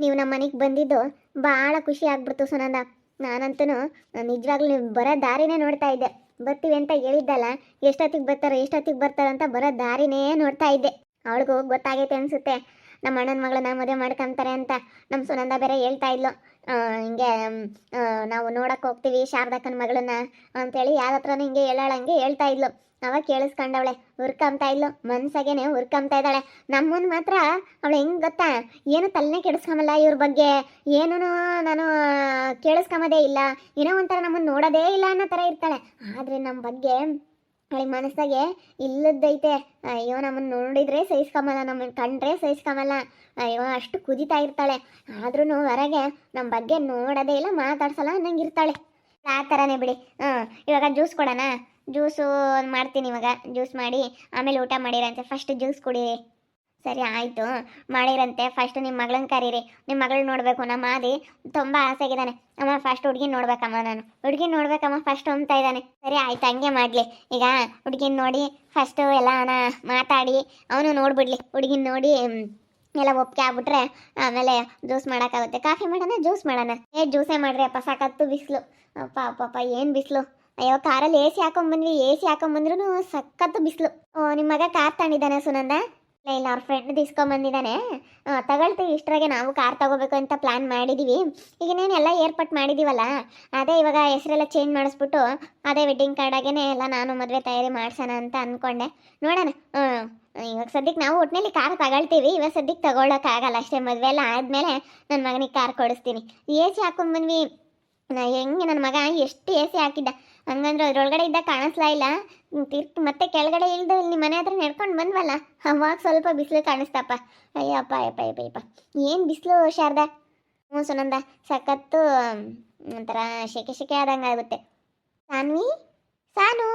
ನೀವು ನಮ್ಮ ಮನೆಗೆ ಬಂದಿದ್ದು ಭಾಳ ಖುಷಿ ಆಗ್ಬಿಡ್ತು ಸುನಂದ. ನಾನಂತೂ ನಿಜವಾಗ್ಲೂ ನೀವು ಬರೋ ದಾರಿನೇ ನೋಡ್ತಾ ಇದ್ದೆ. ಬರ್ತೀವಿ ಅಂತ ಹೇಳಿದ್ದಲ್ಲ, ಎಷ್ಟೊತ್ತಿಗೆ ಬರ್ತಾರೆ ಅಂತ ಬರೋ ದಾರಿನೇ ನೋಡ್ತಾ ಇದ್ದೆ. ಅವಳಿಗೂ ಗೊತ್ತಾಗೈತೆ ಅನಿಸುತ್ತೆ ನಮ್ಮ ಅಣ್ಣನ ಮಗಳನ್ನ ಮದುವೆ ಮಾಡ್ಕೊಂತಾರೆ ಅಂತ. ನಮ್ಮ ಸುನಂದ ಬೇರೆ ಹೇಳ್ತಾ ಇದ್ಲು, ಹಿಂಗೆ ನಾವು ನೋಡಕ್ಕೆ ಹೋಗ್ತೀವಿ ಶಾರದಕ್ಕನ ಮಗಳನ್ನ ಅಂತೇಳಿ ಯಾರ ಹತ್ರನೂ ಹಿಂಗೆ ಹೇಳೋಳಂಗೆ ಹೇಳ್ತಾ ಇದ್ಲು. ಅವಾಗ ಕೇಳಿಸ್ಕೊಂಡವಳೆ, ಹುರ್ಕೊಂಬ್ತಾ ಇದ್ಲು, ಮನ್ಸಾಗೇನೆ ಹುರ್ಕೊಂಬ್ತಾ ಇದ್ದಾಳೆ. ನಮ್ಮನ್ನು ಮಾತ್ರ ಅವಳು ಹೆಂಗೆ ಗೊತ್ತಾ, ಏನು ತಲೆನೇ ಕೆಡಿಸ್ಕೊಂಬಲ್ಲ ಇವ್ರ ಬಗ್ಗೆ, ಏನೂ ನಾನು ಕೇಳಿಸ್ಕೊಂಬೋದೇ ಇಲ್ಲ, ಏನೋ ಒಂಥರ ನಮ್ಮನ್ನು ನೋಡೋದೇ ಇಲ್ಲ ಅನ್ನೋ ಥರ ಇರ್ತಾಳೆ. ಆದರೆ ನಮ್ಮ ಬಗ್ಗೆ ಅವಳಿಗೆ ಮನಸ್ಸಾಗೆ ಇಲ್ಲದೈತೆ. ಅಯ್ಯೋ ನಮ್ಮನ್ನು ನೋಡಿದರೆ ಸಹಿಸ್ಕೊಂಬಲ್ಲ, ನಮ್ಮನ್ನು ಕಂಡ್ರೆ ಸಹಿಸ್ಕೊಂಬಲ್ಲ, ಅಯ್ಯೋ ಅಷ್ಟು ಕುದಿತಾ ಇರ್ತಾಳೆ. ಆದ್ರೂ ಹೊರಗೆ ನಮ್ಮ ಬಗ್ಗೆ ನೋಡೋದೇ ಇಲ್ಲ, ಮಾತಾಡ್ಸಲ್ಲ ಅನ್ನಂಗೆ ಇರ್ತಾಳೆ. ಆ ಥರನೇ ಬಿಡಿ. ಇವಾಗ ಜ್ಯೂಸ್ ಕೊಡೋಣ? ಜ್ಯೂಸು ಮಾಡ್ತೀನಿ ಇವಾಗ. ಜ್ಯೂಸ್ ಮಾಡಿ ಆಮೇಲೆ ಊಟ ಮಾಡಿರಂತೆ. ಫಸ್ಟ್ ಜ್ಯೂಸ್ ಕುಡೀರಿ. ಸರಿ ಆಯಿತು, ಮಾಡಿರಂತೆ. ಫಸ್ಟ್ ನಿಮ್ಮ ಮಗಳನ್ನ ಕರೀರಿ, ನಿಮ್ಮ ಮಗಳನ್ನ ನೋಡಬೇಕು. ನಮ್ಮ ಮಾದಿ ತುಂಬ ಆಸೆಗಿದ್ದಾನೆ. ಅಮ್ಮ ಫಸ್ಟ್ ಹುಡುಗಿನ ನೋಡ್ಬೇಕಮ್ಮ, ನಾನು ಹುಡುಗಿನ ನೋಡ್ಬೇಕಮ್ಮ ಫಸ್ಟ್ ಅಂತ ಇದ್ದಾನೆ. ಸರಿ ಆಯ್ತು, ಹಂಗೆ ಮಾಡಲಿ. ಈಗ ಹುಡುಗಿನ ನೋಡಿ ಫಸ್ಟು ಎಲ್ಲ ಮಾತಾಡಿ ಅವನು ನೋಡ್ಬಿಡ್ಲಿ. ಹುಡುಗಿನ ನೋಡಿ ಎಲ್ಲ ಒಪ್ಪಿಗೆ ಆಗ್ಬಿಟ್ರೆ ಆಮೇಲೆ ಜ್ಯೂಸ್ ಮಾಡೋಕ್ಕಾಗುತ್ತೆ. ಕಾಫಿ ಮಾಡೋಣ, ಜ್ಯೂಸ್ ಮಾಡೋಣ? ಜ್ಯೂಸೇ ಮಾಡ್ರಿ ಅಪ್ಪ, ಸಾಕತ್ತು ಬಿಸಿಲು. ಅಪ್ಪ ಅಪ್ಪಪ್ಪ ಏನು ಬಿಸಿಲು. ಅಯ್ಯೋ ಕಾರಲ್ಲಿ ಎ ಸಿ ಹಾಕೊಂಡ್ಬಂದ್ವಿ, ಎ ಸಿ ಹಾಕೊಂಡ್ಬಂದ್ರೂ ಸಖತ್ತು ಬಿಸಿಲು. ನಿಮ್ಮ ಮಗ ಕಾರ್ ತಗೊಂಡಿದ್ದಾನೆ ಸುನಂದ? ಇಲ್ಲ ಅವ್ರ ಫ್ರೆಂಡ್ ಇಸ್ಕೊಂಬಂದಿದ್ದಾನೆ. ತಗೊಳ್ತೀವಿ. ಇಷ್ಟರಾಗೆ ನಾವು ಕಾರ್ ತಗೋಬೇಕು ಅಂತ ಪ್ಲ್ಯಾನ್ ಮಾಡಿದ್ದೀವಿ. ಈಗನೇನು ಎಲ್ಲ ಏರ್ಪಾಟ್ ಮಾಡಿದ್ದೀವಲ್ಲ, ಅದೇ ಇವಾಗ ಹೆಸರೆಲ್ಲ ಚೇಂಜ್ ಮಾಡಿಸ್ಬಿಟ್ಟು ಅದೇ ವೆಡ್ಡಿಂಗ್ ಕಾರ್ಡಾಗೇ ಎಲ್ಲ ನಾನು ಮದುವೆ ತಯಾರಿ ಮಾಡ್ಸೋಣ ಅಂತ ಅಂದ್ಕೊಂಡೆ. ನೋಡೋಣ. ಇವಾಗ ಸದ್ಯಕ್ಕೆ ನಾವು ಒಟ್ಟಿನಲ್ಲಿ ಕಾರ್ ತಗೊಳ್ತೀವಿ. ಇವಾಗ ಸದ್ಯಕ್ಕೆ ತಗೊಳ್ಳೋಕ್ಕಾಗಲ್ಲ ಅಷ್ಟೇ. ಮದುವೆ ಎಲ್ಲ ಆದಮೇಲೆ ನನ್ನ ಮಗನಿಗೆ ಕಾರ್ ಕೊಡಿಸ್ತೀನಿ. ಎ ಸಿ ಹಾಕೊಂಡ್ಬಂದ್ವಿ. ಹೆಂಗೆ ನನ್ನ ಮಗ ಎಷ್ಟು ಎ ಸಿ ಹಾಕಿದ್ದ, ಹಂಗಂದ್ರೆ ಅದ್ರೊಳಗಡೆ ಇದ್ದಾಗ ಕಾಣಿಸ್ಲಾ ಇಲ್ಲ. ಮತ್ತೆ ಕೆಳಗಡೆ ಇಳ್ದು ಇಲ್ಲಿ ಮನೆ ಹತ್ರ ನಡ್ಕೊಂಡು ಬಂದ್ವಲ್ಲ, ಅವಾಗ ಸ್ವಲ್ಪ ಬಿಸಿಲು ಕಾಣಿಸ್ತಪ್ಪ. ಅಯ್ಯಪ್ಪ ಅಯ್ಯಪ್ಪ ಅಯ್ಯಪ್ಪ ಅಯ್ಯಪ್ಪ ಏನು ಬಿಸಿಲು ಶಾರದಾ. ಹ್ಞೂ ಸುನಂದ, ಸಖತ್ತು ಒಂಥರ ಶೆಕೆ ಆದಂಗೆ ಆಗುತ್ತೆ. ಸಾನ್ವಿ, ಸಾನು,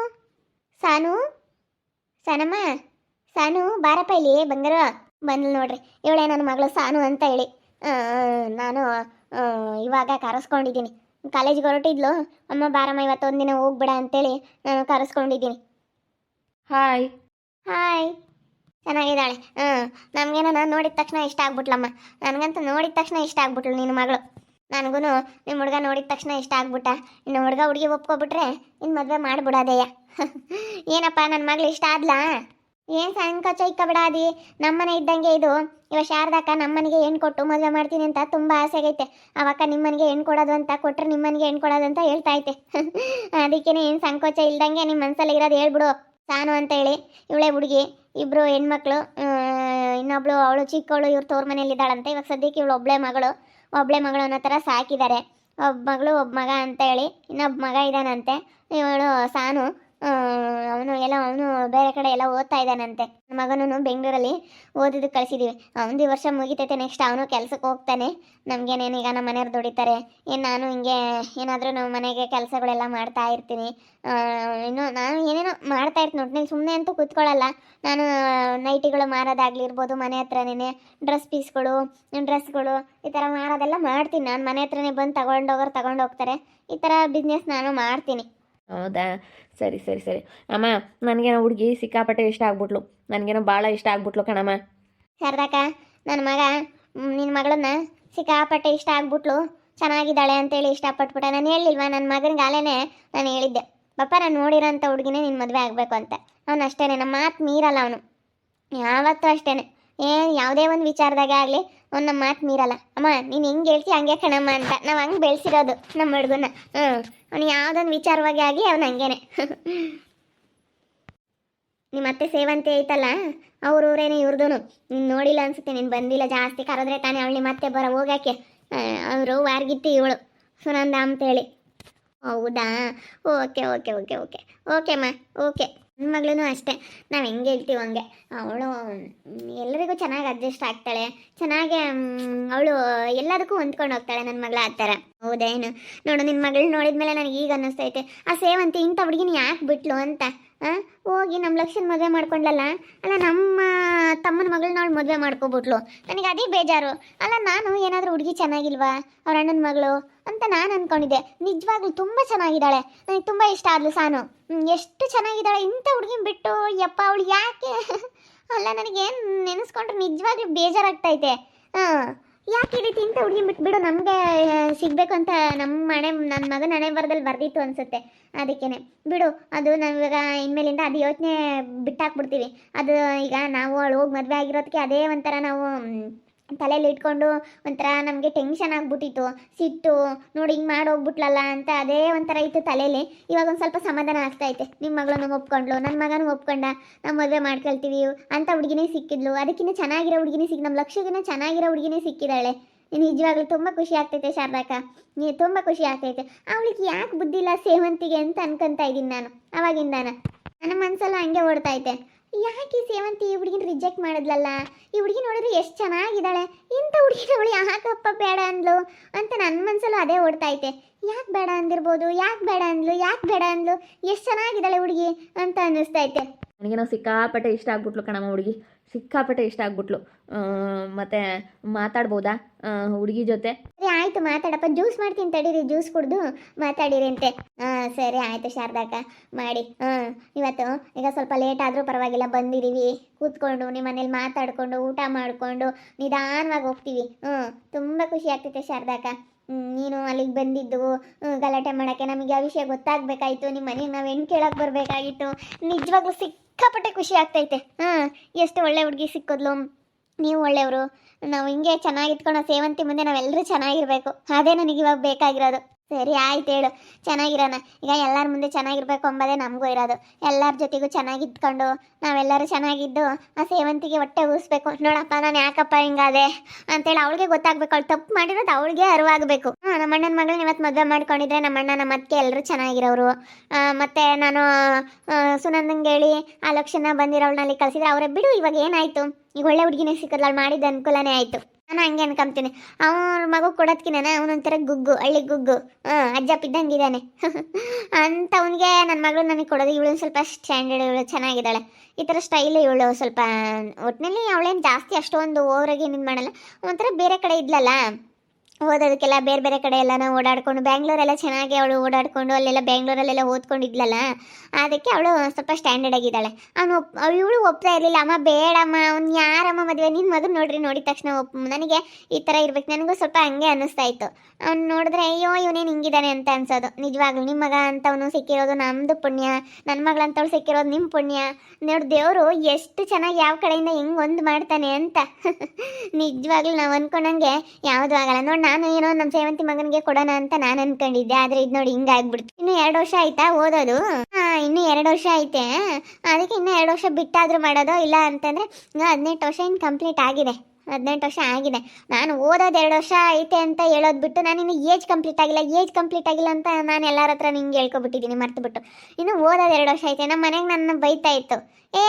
ಸಾನು, ಸಾನಮ್ಮ, ಸಾನು ಬಾರಪ್ಪ ಇಲ್ಲಿ. ಬಂಗಾರ ಬಂದ್ಲು ನೋಡ್ರಿ. ಇವಳೇ ನನ್ನ ಮಗಳು ಸಾನು ಅಂತ ಹೇಳಿ ನಾನು ಇವಾಗ ಕರೆಸ್ಕೊಂಡಿದ್ದೀನಿ. ಕಾಲೇಜಿಗೆ ಹೊರಟಿದ್ಲು. ಅಮ್ಮ ಬಾರಮ್ಮ ಇವತ್ತು ಒಂದಿನ ಹೋಗ್ಬೇಡ ಅಂತೇಳಿ ನಾನು ಕರೆಸ್ಕೊಂಡಿದ್ದೀನಿ. ಹಾಯ್. ಹಾಯ್. ಚೆನ್ನಾಗಿದ್ದಾಳೆ. ನಮಗೇನೋ ನಾನು ನೋಡಿದ ತಕ್ಷಣ ಇಷ್ಟ ಆಗ್ಬಿಟ್ಲಮ್ಮ. ನನಗಂತೂ ನೋಡಿದ ತಕ್ಷಣ ಇಷ್ಟ ಆಗ್ಬಿಟ್ಲು ನಿನ್ನ ಮಗಳು. ನನಗೂ ನಿಮ್ಮ ಹುಡುಗ ನೋಡಿದ ತಕ್ಷಣ ಇಷ್ಟ ಆಗ್ಬಿಟ್ಟ. ಇನ್ನು ಹುಡುಗಿ ಒಪ್ಕೊಬಿಟ್ರೆ ಇನ್ನು ಮದುವೆ ಮಾಡಿಬಿಡೋದಯ್ಯ. ಏನಪ್ಪ ನನ್ನ ಮಗಳು ಇಷ್ಟ ಆದ್ಲಾ? ಏನು ಸಂಕೋಚ ಇಕ್ಕಬಿಡಾದಿ. ನಮ್ಮನೆ ಇದ್ದಂಗೆ ಇದು. ಇವಾಗ ಶಾರದಕ್ಕ ನಮ್ಮನಿಗೆ ಹೆಣ್ಣು ಕೊಟ್ಟು ಮದುವೆ ಮಾಡ್ತೀನಿ ಅಂತ ತುಂಬ ಆಸೆ ಆಗೈತೆ. ಅವಕ್ಕ ನಿಮ್ಮನಿಗೆ ಹೆಣ್ಣು ಕೊಡೋದು ಅಂತ ಕೊಟ್ಟರೆ ನಿಮ್ಮನಿಗೆ ಹೆಣ್ಣು ಕೊಡೋದು ಅಂತ ಹೇಳ್ತಾ ಐತೆ. ಅದಕ್ಕೇನೆ ಏನು ಸಂಕೋಚ ಇಲ್ದಂಗೆ ನಿಮ್ಮ ಮನಸ್ಸಲ್ಲಿ ಇರೋದು ಹೇಳ್ಬಿಡು. ಸಾನು ಅಂತ ಹೇಳಿ ಇವಳೇ ಹುಡುಗಿ. ಇಬ್ಬರು ಹೆಣ್ಮಕ್ಳು. ಇನ್ನೊಬ್ಳು ಅವಳು ಚಿಕ್ಕವಳು, ಇವ್ರು ತೋರ್ ಮನೇಲಿದ್ದಾಳಂತೆ. ಇವಾಗ ಸದ್ಯಕ್ಕೆ ಇವಳು ಒಬ್ಬಳೆ ಮಗಳು ಅನ್ನೋ ಥರ ಸಾಕಿದ್ದಾರೆ. ಒಬ್ಬ ಮಗಳು ಒಬ್ಬ ಮಗ ಅಂತ ಹೇಳಿ ಇನ್ನೊಬ್ಬ ಮಗ ಇದ್ದಾನಂತೆ. ಇವಳು ಸಾನು ಅವನು ಬೇರೆ ಕಡೆ ಎಲ್ಲ ಓದ್ತಾ ಇದ್ದಾನಂತೆ. ಮಗನೂ ಬೆಂಗಳೂರಲ್ಲಿ ಓದಿದ್ದು ಕಳಿಸಿದ್ದೀವಿ. ಅವನದು ಈ ವರ್ಷ ಮುಗಿತೈತೆ. ನೆಕ್ಸ್ಟ್ ಅವನು ಕೆಲಸಕ್ಕೆ ಹೋಗ್ತಾನೆ. ನಮಗೇನೇನು ಈಗ ನಮ್ಮ ಮನೆಯವ್ರು ದುಡಿತಾರೆ. ನಾನು ಹಿಂಗೆ ಏನಾದರೂ ನಮ್ಮ ಮನೆಗೆ ಕೆಲಸಗಳೆಲ್ಲ ಮಾಡ್ತಾ ಇರ್ತೀನಿ. ಇನ್ನು ನಾನು ಏನೇನೋ ಮಾಡ್ತಾ ಇರ್ತೀನಿ. ಒಟ್ಟಿನಲ್ಲಿ ಸುಮ್ಮನೆ ಅಂತೂ ಕೂತ್ಕೊಳ್ಳಲ್ಲ. ನಾನು ನೈಟಿಗಳು ಮಾರೋದಾಗ್ಲಿರ್ಬೋದು, ಮನೆ ಹತ್ರನೇ ಡ್ರೆಸ್ಗಳು ಈ ಥರ ಮಾರೋದೆಲ್ಲ ಮಾಡ್ತೀನಿ. ನಾನು ಮನೆ ಹತ್ರನೇ ಬಂದು ತಗೊಂಡೋಗ್ತಾರೆ. ಈ ಥರ ಬಿಸ್ನೆಸ್ ನಾನು ಮಾಡ್ತೀನಿ. ಹೌದಾ, ಸರಿ ಸರಿ ಸರಿ ಅಮ್ಮ. ನನಗೇನೋ ಹುಡುಗಿ ಸಿಕ್ಕಾಪಟ್ಟೆ ಇಷ್ಟ ಆಗ್ಬಿಟ್ಲು. ನನಗೇನೋ ಭಾಳ ಇಷ್ಟ ಆಗ್ಬಿಟ್ಲು ಕಣಮ್ಮ. ಶಾರದಾಕ, ನನ್ನ ಮಗ ನಿನ್ನ ಮಗಳನ್ನ ಸಿಕ್ಕಾಪಟ್ಟೆ ಇಷ್ಟ ಆಗ್ಬಿಟ್ಲು, ಚೆನ್ನಾಗಿದ್ದಾಳೆ ಅಂತೇಳಿ ಇಷ್ಟಪಟ್ಬಿಟ್ಟ. ನಾನು ಹೇಳಿಲ್ವಾ ನನ್ನ ಮಗನಿಗೆ ಆಲೇನೆ ನಾನು ಹೇಳಿದ್ದೆ, ಪಾಪ ನಾನು ನೋಡಿರೋಂಥ ಹುಡುಗಿನೇ ನಿನ್ನ ಮದುವೆ ಆಗಬೇಕು ಅಂತ. ಅವನು ಅಷ್ಟೇ, ನಮ್ಮ ಮಾತು ಮೀರಲ್ಲ ಅವನು ಯಾವತ್ತೂ ಅಷ್ಟೇ. ಯಾವುದೇ ಒಂದು ವಿಚಾರದಾಗ ಆಗಲಿ ಅವ್ನು ನಮ್ಮ ಮಾತು ಮೀರಲ್ಲ. ಅಮ್ಮ ನೀನು ಹೆಂಗೆ ಹೇಳ್ತಿ ಹಂಗೆ ಕಣಮ್ಮ ಅಂತ ನಾವು ಹಂಗೆ ಬೆಳೆಸಿರೋದು ನಮ್ಮ ಹುಡುಗನ. ಅವ್ನು ಯಾವುದೊಂದು ವಿಚಾರವಾಗಿ ಆಗಲಿ ಅವ್ನು ಹಂಗೇನೆ. ನಿಮ್ಮ ಅತ್ತೆ ಸೇವಂತಿ ಐತಲ್ಲ, ಊರೇನೆ ಇವ್ರದೂ. ನೀನು ನೋಡಿಲ್ಲ ಅನ್ಸುತ್ತೆ, ನೀನು ಬಂದಿಲ್ಲ ಜಾಸ್ತಿ. ಕರೆದ್ರೆ ತಾನೇ ಅವಳು ನಿಮ್ಮ ಅತ್ತೆ ಹೋಗೋಕ್ಕೆ. ಅವರು ವಾರ್ಗಿತ್ತಿ ಇವಳು ಸುನಂದ ಅಂತೇಳಿ. ಹೌದಾ, ಓಕೆ ಓಕೆ ಓಕೆ ಓಕೆ ಓಕೆಮ್ಮ ಓಕೆ. ನನ್ನ ಮಗಳೂ ಅಷ್ಟೇ, ನಾವು ಹೆಂಗೆ ಹೇಳ್ತೀವಿ ಹಂಗೆ. ಅವಳು ಎಲ್ಲರಿಗೂ ಚೆನ್ನಾಗಿ ಅಡ್ಜಸ್ಟ್ ಆಗ್ತಾಳೆ. ಚೆನ್ನಾಗೆ ಅವಳು ಎಲ್ಲದಕ್ಕೂ ಹೊಂದ್ಕೊಂಡು ಹೋಗ್ತಾಳೆ ನನ್ನ ಮಗಳು. ಆ ಥರ. ಹೌದೇನು? ನೋಡು, ನಿನ್ನ ಮಗಳು ನೋಡಿದ್ಮೇಲೆ ನನಗೆ ಈಗ ಅನ್ನಿಸ್ತೈತೆ, ಆ ಸೇವಂತಿ ಇಂಥ ಹುಡುಗಿನ ಯಾಕೆ ಬಿಟ್ಲು ಅಂತ. ಹೋಗಿ ನಮ್ಮ ಲಕ್ಷ್ಮಣ ಮದುವೆ ಮಾಡ್ಕೊಂಡ್ಲಲ್ಲ, ಅಲ್ಲ ನಮ್ಮ ತಮ್ಮನ ಮಗಳನ್ನ ಅವಳು ಮದುವೆ ಮಾಡ್ಕೊಬಿಟ್ಲು. ನನಗೆ ಅದೇ ಬೇಜಾರು. ಅಲ್ಲ, ನಾನು ಏನಾದರೂ ಹುಡುಗಿ ಚೆನ್ನಾಗಿಲ್ವಾ ಅವ್ರ ಅಣ್ಣನ ಮಗಳು ಅಂತ ನಾನು ಅಂದ್ಕೊಂಡಿದ್ದೆ. ನಿಜವಾಗ್ಲೂ ತುಂಬ ಚೆನ್ನಾಗಿದ್ದಾಳೆ. ನನಗೆ ತುಂಬ ಇಷ್ಟ ಆದ್ಲು ಸಾನು. ಎಷ್ಟು ಚೆನ್ನಾಗಿದ್ದಾಳೆ. ಇಂಥ ಹುಡುಗಿನ ಬಿಟ್ಟು ಯಪ್ಪ ಅವಳು ಯಾಕೆ ಅಲ್ಲ, ನನಗೇನು ನೆನೆಸ್ಕೊಂಡ್ರೆ ನಿಜವಾಗ್ಲೂ ಬೇಜಾರಾಗ್ತೈತೆ. ಯಾಕೆ ಈ ರೀತಿ ಇಂಥ ಹುಡುಗಿ ಬಿಟ್ಬಿಡು, ನಮಗೆ ಸಿಗಬೇಕು ಅಂತ ನನ್ನ ಮಗನ ಹಣೆ ಬರದಲ್ಲಿ ಬರ್ದಿತ್ತು ಅನ್ಸುತ್ತೆ. ಅದಕ್ಕೇನೆ ಬಿಡು, ಅದು ನಾವಿವಾಗ ಇನ್ಮೇಲಿಂದ ಅದು ಯೋಚನೆ ಬಿಟ್ಟಾಕ್ಬಿಡ್ತೀವಿ. ಅದು ಈಗ ನಾವು ಅವಳು ಹೋಗಿ ಮದುವೆ ಆಗಿರೋದಕ್ಕೆ ಅದೇ ಒಂಥರ ನಾವು ತಲೆಯಲ್ಲಿ ಇಟ್ಕೊಂಡು ಒಂಥರ ನಮಗೆ ಟೆನ್ಷನ್ ಆಗ್ಬಿಟ್ಟಿತ್ತು, ಸಿಟ್ಟು, ನೋಡಿ ಹಿಂಗೆ ಮಾಡಿ ಹೋಗ್ಬಿಟ್ಲಲ್ಲ ಅಂತ ಅದೇ ಒಂಥರ ಇತ್ತು ತಲೆಯಲ್ಲಿ. ಇವಾಗ ಒಂದು ಸ್ವಲ್ಪ ಸಮಾಧಾನ ಆಗ್ತಾ ಐತೆ. ನಿಮ್ಮ ಮಗಳನ್ನು ಒಪ್ಕೊಂಡ್ಲು, ನನ್ನ ಮಗನೂ ಒಪ್ಕೊಂಡ, ನಾವು ಮದುವೆ ಮಾಡ್ಕೊಳ್ತೀವಿ ಅಂತ ಹುಡುಗಿನೇ ಸಿಕ್ಕಿದ್ಲು. ಅದಕ್ಕಿಂತ ಚೆನ್ನಾಗಿರೋ ಹುಡುಗಿನೇ ನಮ್ಮ ಲಕ್ಷ್ಯಗಿನ ಚೆನ್ನಾಗಿರೋ ಹುಡುಗಿನೇ ಸಿಕ್ಕಿದ್ದಾಳೆ. ನಿಜವಾಗ್ಲೂ ತುಂಬ ಖುಷಿ ಆಗ್ತೈತೆ ಶಾರದಾಕ, ನೀ ತುಂಬ ಖುಷಿ ಆಗ್ತೈತೆ. ಅವಳಿಗೆ ಯಾಕೆ ಬುದ್ಧಿ ಇಲ್ಲ ಸೇವಂತಿಗೆ ಅಂತ ಅನ್ಕೊಂತ ಇದ್ದೀನಿ ನಾನು ಅವಾಗಿಂದಾನ. ನನ್ನ ಮನಸ್ಸೆಲ್ಲ ಹಂಗೆ ಓಡ್ತಾ ಐತೆ, ಯಾಕೆ ಈ ಸೇವಂತಿ ಈ ಹುಡುಗಿನ ರಿಜೆಕ್ಟ್ ಮಾಡಿದ್ಲಲ್ಲ, ಈ ಹುಡುಗಿ ನೋಡಿದ್ರೆ ಎಷ್ಟು ಚೆನ್ನಾಗಿದ್ದಾಳೆ, ಇಂಥ ಹುಡುಗಿನ ಅವಳು ಯಾಕಪ್ಪ ಬೇಡ ಅಂದ್ಲು ಅಂತ ನನ್ನ ಮನಸ್ಸಲ್ಲೂ ಅದೇ ಓಡ್ತಾ ಐತೆ. ಯಾಕೆ ಬೇಡ ಅಂದಿರ್ಬೋದು, ಯಾಕೆ ಬೇಡ ಅಂದ್ಲು, ಎಷ್ಟು ಚೆನ್ನಾಗಿದ್ದಾಳೆ ಹುಡುಗಿ ಅಂತ ಅನ್ನಿಸ್ತಾ ಐತೆ. ನನಗೇನೋ ಸಿಕ್ಕಾಪಟ್ಟೆ ಇಷ್ಟ ಆಗ್ಬಿಟ್ಲು ಕಣಮ್ಮ ಹುಡುಗಿ, ಸಿಕ್ಕಾಪಟ್ಟೆ ಇಷ್ಟ ಆಗ್ಬಿಟ್ಲು. ಮತ್ತು ಮಾತಾಡ್ಬೋದಾ ಹುಡುಗಿ ಜೊತೆ? ಸರಿ ಆಯಿತು, ಮಾತಾಡಪ್ಪ. ಜ್ಯೂಸ್ ಮಾಡ್ತೀನಿ ತಡೀರಿ, ಜ್ಯೂಸ್ ಕುಡಿದು ಮಾತಾಡಿರಿ ಅಂತೆ. ಸರಿ ಆಯಿತು ಶಾರದಾಕ, ಮಾಡಿ. ಇವತ್ತು ಈಗ ಸ್ವಲ್ಪ ಲೇಟ್ ಆದರೂ ಪರವಾಗಿಲ್ಲ, ಬಂದಿದ್ದೀವಿ, ಕೂತ್ಕೊಂಡು ನಿಮ್ಮ ಮನೇಲಿ ಮಾತಾಡಿಕೊಂಡು ಊಟ ಮಾಡಿಕೊಂಡು ನಿಧಾನವಾಗಿ ಹೋಗ್ತೀವಿ. ತುಂಬ ಖುಷಿ ಆಗ್ತೈತೆ ಶಾರದಾಕ. ನೀನು ಅಲ್ಲಿಗೆ ಬಂದಿದ್ದು ಗಲಾಟೆ ಮಾಡೋಕ್ಕೆ ನಮಗೆ ಆ ವಿಷಯ ಗೊತ್ತಾಗಬೇಕಾಯಿತು. ನಿಮ್ಮ ಮನೆಗೆ ನಾವು ಹೆಣ್ಣು ಕೇಳೋಕೆ ಬರಬೇಕಾಗಿತ್ತು. ನಿಜವಾಗ್ಲೂ ಸಿಕ್ಕಾಪಟ್ಟೆ ಖುಷಿ ಆಗ್ತೈತೆ. ಎಷ್ಟು ಒಳ್ಳೆ ಹುಡುಗಿ ಸಿಕ್ಕಿದ್ಲು, ನೀವು ಒಳ್ಳೆಯವರು. ನಾವು ಹಿಂಗೆ ಚೆನ್ನಾಗಿತ್ಕೊಂಡು ಸೇವಂತಿ ಮುಂದೆ ನಾವೆಲ್ಲರೂ ಚೆನ್ನಾಗಿರಬೇಕು, ಅದೇ ನನಗೆ ಇವಾಗ ಬೇಕಾಗಿರೋದು. ಸರಿ ಆಯ್ತು, ಹೇಳು, ಚೆನ್ನಾಗಿರೋಣ. ಈಗ ಎಲ್ಲರ ಮುಂದೆ ಚೆನ್ನಾಗಿರ್ಬೇಕು ಅಂಬೋದೇ ನಮಗೂ ಇರೋದು. ಎಲ್ಲರ ಜೊತೆಗೂ ಚೆನ್ನಾಗಿದ್ಕೊಂಡು ನಾವೆಲ್ಲರೂ ಚೆನ್ನಾಗಿದ್ದು ಆ ಸೇವಂತಿಗೆ ಹೊಟ್ಟೆ ಊಸ್ಬೇಕು. ನೋಡಪ್ಪ ನಾನು ಯಾಕಪ್ಪ ಹಿಂಗಾದೆ ಅಂತೇಳಿ ಅವಳಿಗೆ ಗೊತ್ತಾಗಬೇಕು. ಅವಳು ತಪ್ಪು ಮಾಡಿರೋದು ಅವಳಿಗೆ ಅರಿವಾಗಬೇಕು. ನಮ್ಮ ಅಣ್ಣನ ಮಗಳನ್ನ ಇವತ್ತು ಮದುವೆ ಮಾಡ್ಕೊಂಡಿದ್ರೆ ನಮ್ಮ ಅಣ್ಣ ನಮ್ಮ ಅತ್ತಿಗೆ ಎಲ್ಲರೂ ಚೆನ್ನಾಗಿರೋರು. ಮತ್ತು ನಾನು ಸುನಂದಂಗೆ ಹೇಳಿ ಆ ಲಕ್ಷಣ ಬಂದಿರೋಳನ್ನ ಕಳಿಸಿದ್ರೆ ಅವರೇ ಬಿಡು, ಇವಾಗ ಏನಾಯಿತು, ಈಗ ಒಳ್ಳೆ ಹುಡುಗಿನೇ ಸಿಕ್ಕಿದ್ಲು, ಅವಳು ಮಾಡಿದ ಅನುಕೂಲನೇ ಆಯಿತು. ನಾನು ಹಂಗೆ ಅನ್ಕೊಂತೀನಿ. ಅವನ ಮಗು ಕೊಡೋದ್ಕಿನ ಅವನೊಂಥರ ಗುಗ್ಗು, ಹಳ್ಳಿ ಗುಗ್ಗು, ಅಜ್ಜ ಪಿದ್ದಂಗಿದ್ದಾನೆ ಅಂತ ಅವನಿಗೆ ನನ್ನ ಮಗಳು ನನಗೆ ಕೊಡೋದು. ಇವಳು ಸ್ವಲ್ಪ ಸ್ಟ್ಯಾಂಡರ್ಡ್, ಇವಳು ಚೆನ್ನಾಗಿದ್ದಾಳೆ, ಈ ಥರ ಸ್ಟೈಲ್ ಇವಳು. ಸ್ವಲ್ಪ ಒಟ್ಟಿನಲ್ಲಿ ಅವಳೇನು ಜಾಸ್ತಿ ಅಷ್ಟೊಂದು ಓವರಾಗಿ ಏನೇನು ಮಾಡಲ್ಲ. ಒಂಥರ ಬೇರೆ ಕಡೆ ಇದ್ಲಲ್ಲ ಓದೋದಕ್ಕೆಲ್ಲ, ಬೇರೆ ಬೇರೆ ಕಡೆ ಎಲ್ಲ ನಾವು ಓಡಾಡ್ಕೊಂಡು, ಬ್ಯಾಂಗ್ಳೂರೆಲ್ಲ ಚೆನ್ನಾಗಿ ಅವಳು ಓಡಾಡಿಕೊಂಡು ಅಲ್ಲೆಲ್ಲ ಬ್ಯಾಂಗ್ಳೂರಲ್ಲೆಲ್ಲ ಓದ್ಕೊಂಡಿದ್ಲಲ್ಲ, ಅದಕ್ಕೆ ಅವಳು ಸ್ವಲ್ಪ ಸ್ಟ್ಯಾಂಡರ್ಡ್ ಆಗಿದ್ದಾಳೆ. ಇವಳು ಒಪ್ತಾ ಇರಲಿಲ್ಲ. ಅಮ್ಮ ಬೇಡಮ್ಮ, ಅವ್ನು ಯಾರಮ್ಮ ಮದುವೆ, ನಿನ್ನ ಮಗನ ನೋಡ್ರಿ, ನೋಡಿದ ತಕ್ಷಣ ನನಗೆ ಈ ಥರ ಇರ್ಬೇಕು. ನನಗೂ ಸ್ವಲ್ಪ ಹಂಗೆ ಅನ್ನಿಸ್ತಾ ಇತ್ತು. ಅವ್ನು ನೋಡಿದ್ರೆ ಅಯ್ಯೋ ಇವನೇನು ಹಿಂಗಿದ್ದಾನೆ ಅಂತ ಅನ್ಸೋದು. ನಿಜವಾಗ್ಲೂ ನಿಮ್ಮ ಮಗ ಅಂತವನು ಸಿಕ್ಕಿರೋದು ನಮ್ಮದು ಪುಣ್ಯ, ನನ್ನ ಮಗಳಂತವಳು ಸಿಕ್ಕಿರೋದು ನಿಮ್ಮ ಪುಣ್ಯ. ನೋಡಿ ದೇವರು ಎಷ್ಟು ಚೆನ್ನಾಗಿ ಯಾವ ಕಡೆಯಿಂದ ಹೆಂಗೆ ಒಂದು ಮಾಡ್ತಾನೆ ಅಂತ ನಿಜವಾಗ್ಲೂ ನಾವು ಅಂದ್ಕೊಂಡಂಗೆ ಯಾವುದೂ ಆಗಲ್ಲ. ನೋಡಿ ನಾನು ಏನೋ ನಮ್ಮ ಸೇವಂತಿ ಮಗನಿಗೆ ಕೊಡೋಣ ಅಂತ ನಾನು ಅನ್ಕೊಂಡಿದ್ದೆ, ಆದರೆ ಇದು ನೋಡಿ ಹಿಂಗಾಗ್ಬಿಡ್ತು. ಇನ್ನು 2 ವರ್ಷ ಆಯ್ತಾ ಓದೋದು? ಇನ್ನು 2 ವರ್ಷ ಐತೆ. ಅದಕ್ಕೆ ಇನ್ನೂ 2 ವರ್ಷ ಬಿಟ್ಟಾದರೂ ಮಾಡೋದು, ಇಲ್ಲ ಅಂತಂದರೆ 18 ವರ್ಷ ಇನ್ನು ಕಂಪ್ಲೀಟ್ ಆಗಿದೆ. 18 ವರ್ಷ ಆಗಿದೆ. ನಾನು ಓದೋದು 2 ವರ್ಷ ಐತೆ ಅಂತ ಹೇಳೋದು ಬಿಟ್ಟು ನಾನು ಇನ್ನು ಏಜ್ ಕಂಪ್ಲೀಟ್ ಆಗಿಲ್ಲ ಅಂತ ನಾನು ಎಲ್ಲರ ಹತ್ರ ನಿಂಗೆ ಹೇಳ್ಕೊಬಿಟ್ಟಿದ್ದೀನಿ ಮರ್ತುಬಿಟ್ಟು. ಇನ್ನು ಓದೋದು 2 ವರ್ಷ ಐತೆ. ನಮ್ಮ ಮನೆಗೆ ನನ್ನ ಬೈತಾ ಇತ್ತು,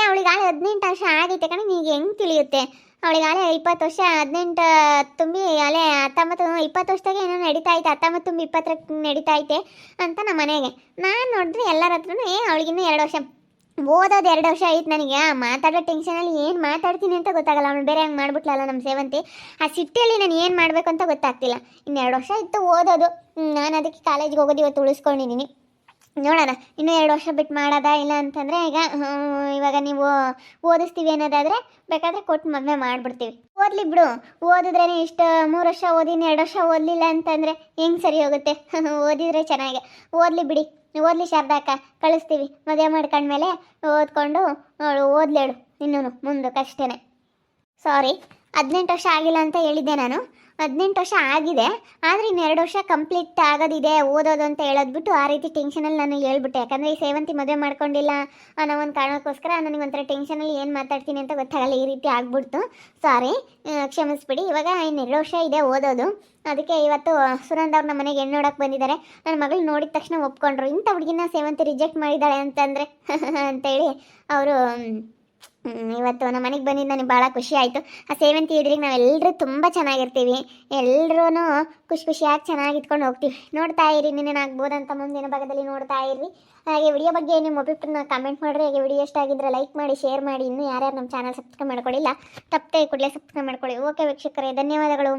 ಅವಳಿಗಾಳೆ 18 ವರ್ಷ ಆಗೈತೆ ಕಣೆ, ನಿನಗೆ ಹೆಂಗೆ ತಿಳಿಯುತ್ತೆ, ಅವಳಿಗಾಲೆ 20 ವರ್ಷ, 18 ತುಂಬಿ ಅಲೆ 19 20 ವರ್ಷದಾಗೆ ಏನೋ ನಡೀತಾ ಐತೆ, 19 ತುಂಬಿ 20 ನಡೀತಾ ಐತೆ ಅಂತ ನಮ್ಮ ಮನೆಗೆ. ನಾನು ನೋಡಿದ್ರೆ ಎಲ್ಲರ ಹತ್ರನೂ ಅವಳಿಗಿನ್ನೂ 2 ವರ್ಷ, ಓದೋದು 2 ವರ್ಷ ಐತೆ. ನನಗೆ ಮಾತಾಡೋ ಟೆನ್ಷನಲ್ಲಿ ಏನು ಮಾತಾಡ್ತೀನಿ ಅಂತ ಗೊತ್ತಾಗಲ್ಲ. ಅವಳು ಬೇರೆ ಹಂಗೆ ಮಾಡ್ಬಿಟ್ಲಲ್ಲ ನಮ್ಮ ಸೇವಂತಿ. ಆ ಸಿಟ್ಟಿಯಲ್ಲಿ ನಾನು ಏನು ಮಾಡಬೇಕು ಅಂತ ಗೊತ್ತಾಗ್ತಿಲ್ಲ. ಇನ್ನು 2 ವರ್ಷ ಇತ್ತು ಓದೋದು. ನಾನು ಅದಕ್ಕೆ ಕಾಲೇಜ್ಗೆ ಹೋಗೋದು ಇವತ್ತು ಉಳಿಸ್ಕೊಂಡಿದ್ದೀನಿ. ನೋಡೋಣ ಇನ್ನು 2 ವರ್ಷ ಬಿಟ್ಟು ಮಾಡೋದಾ, ಇಲ್ಲ ಅಂತಂದರೆ ಇವಾಗ ನೀವು ಓದಿಸ್ತೀವಿ ಅನ್ನೋದಾದರೆ ಬೇಕಾದರೆ ಕೊಟ್ಟು ಮದುವೆ ಮಾಡಿಬಿಡ್ತೀವಿ. ಓದಲಿ ಬಿಡು, ಓದಿದ್ರೇ ಇಷ್ಟು 3 ವರ್ಷ ಓದಿ 2 ವರ್ಷ ಓದಲಿಲ್ಲ ಅಂತಂದರೆ ಹೆಂಗೆ ಸರಿ ಹೋಗುತ್ತೆ? ಓದಿದರೆ ಚೆನ್ನಾಗಿ, ಓದಲಿ ಬಿಡಿ, ಓದಲಿ ಶಾರದಾಕ, ಕಳಿಸ್ತೀವಿ. ಮದುವೆ ಮಾಡ್ಕೊಂಡ್ಮೇಲೆ ಓದ್ಕೊಂಡು ಅವಳು ಓದ್ಲೇಳು ಇನ್ನೂ ಮುಂದಕ್ಕಷ್ಟೇ. ಸಾರಿ, 18 ವರ್ಷ ಆಗಿಲ್ಲ ಅಂತ ಹೇಳಿದ್ದೆ ನಾನು. 18 ವರ್ಷ ಆಗಿದೆ, ಆದರೆ ಇನ್ನು 2 ವರ್ಷ ಕಂಪ್ಲೀಟ್ ಆಗೋದಿದೆ ಓದೋದು ಅಂತ ಹೇಳೋದ್ಬಿಟ್ಟು ಆ ರೀತಿ ಟೆನ್ಷನಲ್ಲಿ ನಾನು ಹೇಳ್ಬಿಟ್ಟೆ. ಯಾಕಂದರೆ ಈ ಸೇವಂತಿ ಮದುವೆ ಮಾಡ್ಕೊಂಡಿಲ್ಲ ಅನ್ನೋ ಒಂದು ಕಾರಣಕ್ಕೋಸ್ಕರ ನನಗೆ ಒಂಥರ ಟೆನ್ಷನಲ್ಲಿ ಏನು ಮಾತಾಡ್ತೀನಿ ಅಂತ ಗೊತ್ತಾಗಲ್ಲ, ಈ ರೀತಿ ಆಗ್ಬಿಡ್ತು. ಸಾರಿ, ಕ್ಷಮಿಸ್ಬಿಡಿ. ಇವಾಗ ಇನ್ನು 2 ವರ್ಷ ಇದೆ ಓದೋದು. ಅದಕ್ಕೆ ಇವತ್ತು ಸುನಂದ ಅವ್ರು ನಮ್ಮ ಮನೆಗೆ ಹೆಣ್ಣು ನೋಡೋಕೆ ಬಂದಿದ್ದಾರೆ. ನನ್ನ ಮಗಳು ನೋಡಿದ ತಕ್ಷಣ ಒಪ್ಕೊಂಡ್ರು. ಇಂಥ ಹುಡುಗಿನ ಸೇವಂತಿ ರಿಜೆಕ್ಟ್ ಮಾಡಿದ್ದಾಳೆ ಅಂತಂದರೆ ಅಂತೇಳಿ ಅವರು ಇವತ್ತು ನಮ್ಮ ಮನೆಗೆ ಬಂದಿದ್ದು ನನಗೆ ಭಾಳ ಖುಷಿ ಆಯಿತು. ಆ ಸೇವಂತಿ ಎದುರಿಗೆ ನಾವೆಲ್ಲರೂ ತುಂಬ ಚೆನ್ನಾಗಿರ್ತೀವಿ, ಎಲ್ಲರೂ ಖುಷಿಯಾಗಿ ಚೆನ್ನಾಗಿ ಇಟ್ಕೊಂಡು ಹೋಗ್ತೀವಿ. ನೋಡ್ತಾ ಇರಿ, ಆಗ್ಬೋದಂತ ಮುಂದಿನ ಭಾಗದಲ್ಲಿ ನೋಡ್ತಾ ಇರ್ರಿ. ಹಾಗೆ ವಿಡಿಯೋ ಬಗ್ಗೆ ನಿಮ್ಮ ಒಪಿನಿಯನ್ನ ಕಮೆಂಟ್ ಮಾಡಿರಿ. ಹಾಗೆ ವಿಡಿಯೋ ಇಷ್ಟ ಆಗಿದ್ರೆ ಲೈಕ್ ಮಾಡಿ, ಶೇರ್ ಮಾಡಿ. ಇನ್ನೂ ಯಾರ್ಯಾರು ನಮ್ಮ ಚಾನಲ್ ಸಬ್ಸ್ಕ್ರೈಬ್ ಮಾಡ್ಕೊಳ್ಳಿಲ್ಲ ತಪ್ಪದೆ ಕೂಡಲೇ ಸಬ್ಸ್ಕ್ರೈಬ್ ಮಾಡ್ಕೊಳ್ಳಿ. ಓಕೆ ವೀಕ್ಷಕರೇ, ಧನ್ಯವಾದಗಳು.